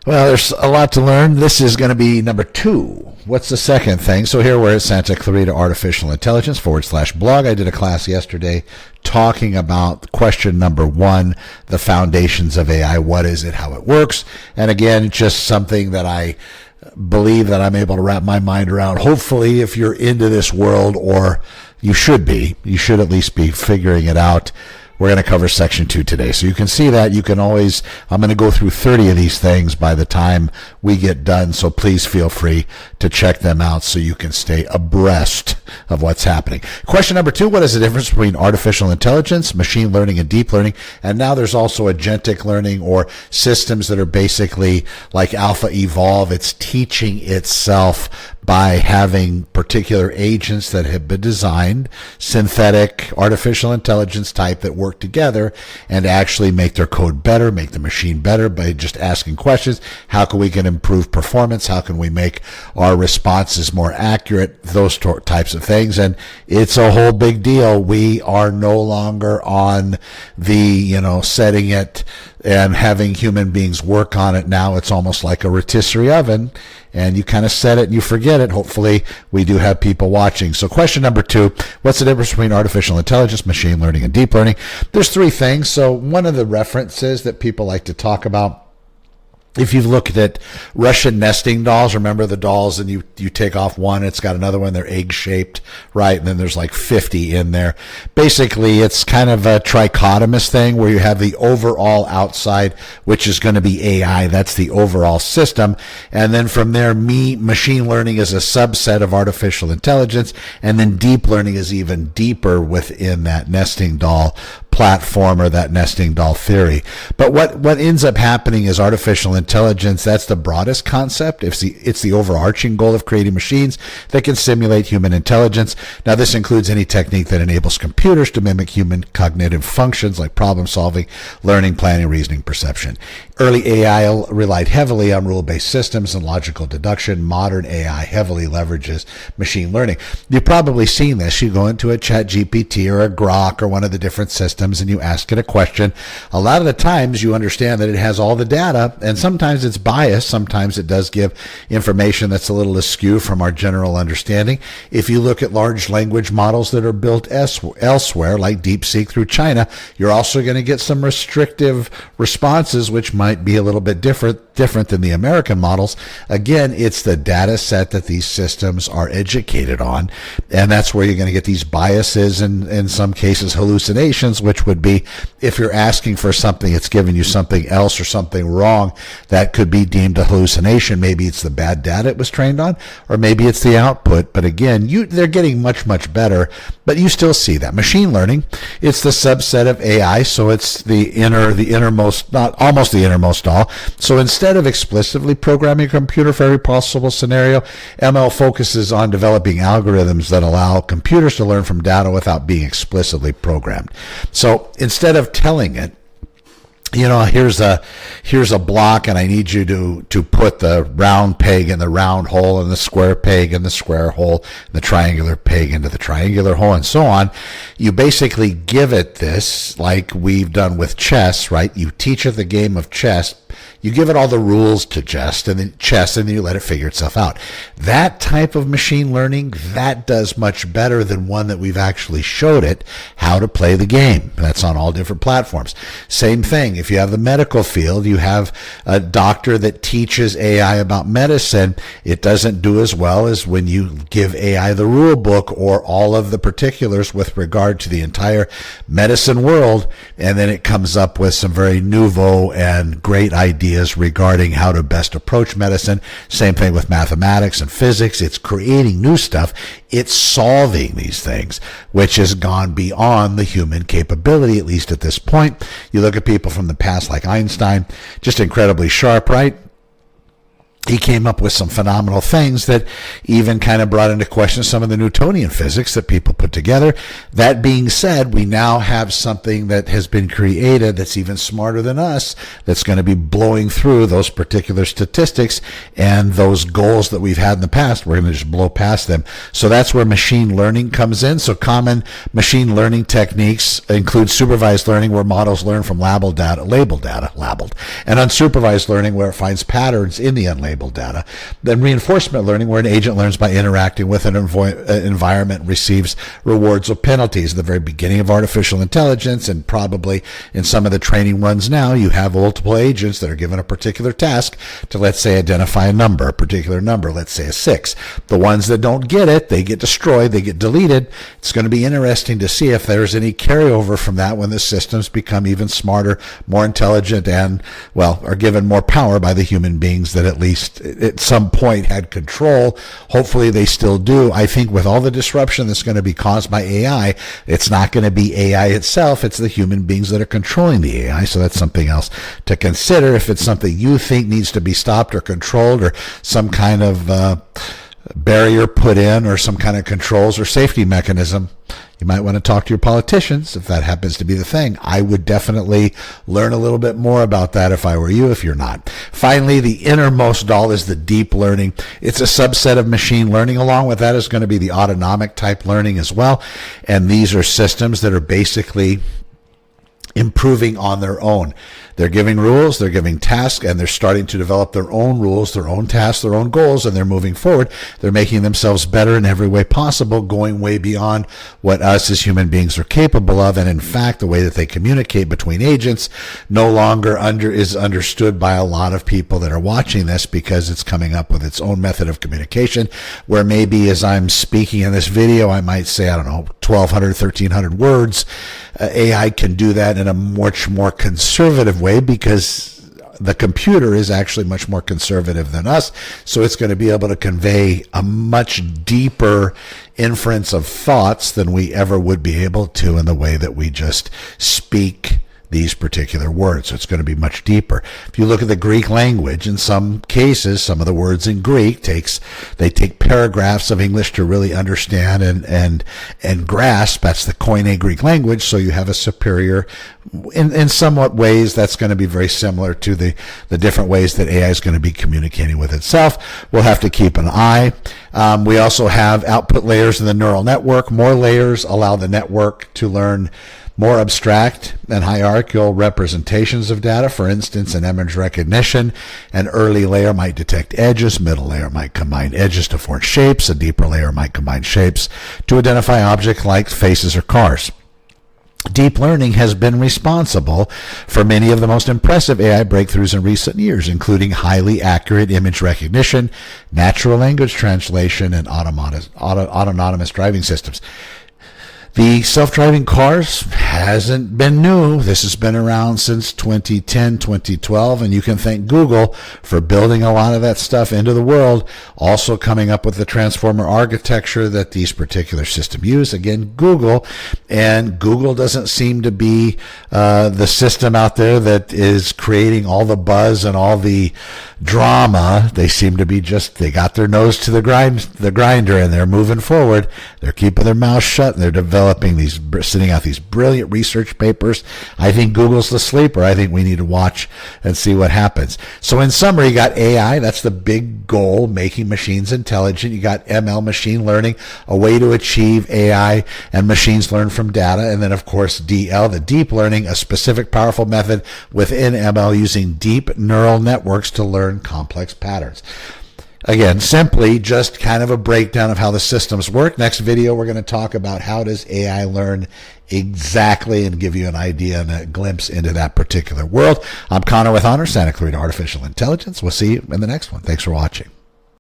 Well, there's a lot to learn. This is going to be number 2. What's the second thing? So here we're at Santa Clarita Artificial Intelligence /blog. I did a class yesterday talking about question number 1, the foundations of AI. What is it? How it works? And again, just something that I believe that I'm able to wrap my mind around. Hopefully, if you're into this world, or you should at least be figuring it out. We're going to cover section 2 today. So you can see that. You can always, I'm going to go through 30 of these things by the time we get done. So please feel free to check them out so you can stay abreast of what's happening. Question number 2, what is the difference between artificial intelligence, machine learning, and deep learning? And now there's also agentic learning, or systems that are basically like alpha evolve. It's teaching itself by having particular agents that have been designed, synthetic, artificial intelligence type, that work together and actually make their code better, make the machine better by just asking questions. How can we get improve performance? How can we make our responses more accurate? Those types of things. And it's a whole big deal. We are no longer on the, setting it and having human beings work on it. Now it's almost like a rotisserie oven, and you kind of set it and you forget it. Hopefully we do have people watching. So question number 2, what's the difference between artificial intelligence, machine learning, and deep learning? There's 3 things. So one of the references that people like to talk about, if you've looked at Russian nesting dolls, remember the dolls, and you take off one, it's got another one, they're egg-shaped, right? And then there's like 50 in there. Basically, it's kind of a trichotomous thing where you have the overall outside, which is going to be AI. That's the overall system. And then from there, machine learning is a subset of artificial intelligence. And then deep learning is even deeper within that nesting doll platform, or that nesting doll theory. But what ends up happening is artificial intelligence, that's the broadest concept. It's the overarching goal of creating machines that can simulate human intelligence. Now, this includes any technique that enables computers to mimic human cognitive functions like problem solving, learning, planning, reasoning, perception. Early AI relied heavily on rule-based systems and logical deduction. Modern AI heavily leverages machine learning. You've probably seen this. You go into a ChatGPT or a Grok or one of the different systems and you ask it a question. A lot of the times you understand that it has all the data, and sometimes it's biased. Sometimes it does give information that's a little askew from our general understanding. If you look at large language models that are built elsewhere, like DeepSeek through China, you're also going to get some restrictive responses, which might be a little bit different than the American models. Again, it's the data set that these systems are educated on, and that's where you're going to get these biases and, in some cases, hallucinations, which would be if you're asking for something, it's giving you something else or something wrong, that could be deemed a hallucination. Maybe it's the bad data it was trained on, or maybe it's the output. But again, they're getting much, much better, but you still see that. Machine learning, it's the subset of AI, so it's the innermost, not almost the innermost doll. So instead of explicitly programming a computer for every possible scenario, ML focuses on developing algorithms that allow computers to learn from data without being explicitly programmed. So instead of telling it, here's a block, and I need you to put the round peg in the round hole, and the square peg in the square hole, and the triangular peg into the triangular hole, and so on. You basically give it this, like we've done with chess, right? You teach it the game of chess. You give it all the rules to chess, and then you let it figure itself out. That type of machine learning, that does much better than one that we've actually showed it how to play the game. That's on all different platforms. Same thing. If you have the medical field, you have a doctor that teaches AI about medicine. It doesn't do as well as when you give AI the rule book or all of the particulars with regard to the entire medicine world, and then it comes up with some very nouveau and great ideas regarding how to best approach medicine. Same thing with mathematics and physics. It's creating new stuff. It's solving these things, which has gone beyond the human capability, at least at this point. You look at people from the past like Einstein, just incredibly sharp, right? he came up with some phenomenal things that even kind of brought into question some of the Newtonian physics that people put together. That being said, we now have something that has been created that's even smarter than us, that's going to be blowing through those particular statistics and those goals that we've had in the past. We're going to just blow past them. So that's where machine learning comes in. So common machine learning techniques include supervised learning, where models learn from labeled data, and unsupervised learning, where it finds patterns in the unlabeled data. Then reinforcement learning, where an agent learns by interacting with an environment, receives rewards or penalties. At the very beginning of artificial intelligence, and probably in some of the training runs now, you have multiple agents that are given a particular task to, let's say, identify a particular number, let's say a 6. The ones that don't get it, they get destroyed, they get deleted. It's going to be interesting to see if there's any carryover from that when the systems become even smarter, more intelligent, and, well, are given more power by the human beings that at least at some point had control. Hopefully they still do. I think with all the disruption that's going to be caused by AI, it's not going to be AI itself. It's the human beings that are controlling the AI. So that's something else to consider. If it's something you think needs to be stopped or controlled, or some kind of barrier put in, or some kind of controls or safety mechanism, you might want to talk to your politicians if that happens to be the thing. I would definitely learn a little bit more about that if I were you, if you're not. Finally, the innermost doll is the deep learning. It's a subset of machine learning. Along with that is going to be the autonomic type learning as well. And these are systems that are basically improving on their own. They're giving rules, they're giving tasks, and they're starting to develop their own rules, their own tasks, their own goals, and they're moving forward. They're making themselves better in every way possible, going way beyond what us as human beings are capable of. And in fact, the way that they communicate between agents no longer is understood by a lot of people that are watching this, because it's coming up with its own method of communication, where maybe as I'm speaking in this video, I might say, 1,200, 1,300 words. AI can do that in a much more conservative way, because the computer is actually much more conservative than us. So it's going to be able to convey a much deeper inference of thoughts than we ever would be able to in the way that we just speak these particular words. So it's going to be much deeper. If you look at the Greek language, in some cases, some of the words in Greek they take paragraphs of English to really understand and grasp. That's the Koine Greek language. So you have a superior, in somewhat ways, that's going to be very similar to the different ways that AI is going to be communicating with itself. We'll have to keep an eye. We also have output layers in the neural network. More layers allow the network to learn more abstract and hierarchical representations of data. For instance, in image recognition, an early layer might detect edges, middle layer might combine edges to form shapes, a deeper layer might combine shapes to identify objects like faces or cars. Deep learning has been responsible for many of the most impressive AI breakthroughs in recent years, including highly accurate image recognition, natural language translation, and autonomous driving systems. The self-driving cars hasn't been new. This has been around since 2010, 2012, and you can thank Google for building a lot of that stuff into the world, also coming up with the transformer architecture that these particular systems use. Again, Google, and Google doesn't seem to be the system out there that is creating all the buzz and all the drama. They seem to be they got their nose to the grinder, and they're moving forward. They're keeping their mouth shut, and they're sending out these brilliant research papers. I think Google's the sleeper. I think we need to watch and see what happens. So in summary, you got AI, that's the big goal, making machines intelligent. You got ML, machine learning, a way to achieve AI and machines learn from data. And then of course DL, the deep learning, a specific powerful method within ML using deep neural networks to learn complex patterns. Again, simply just kind of a breakdown of how the systems work. Next video, we're going to talk about how does AI learn exactly and give you an idea and a glimpse into that particular world. I'm Connor with Honor, Santa Clarita Artificial Intelligence. We'll see you in the next one. Thanks for watching.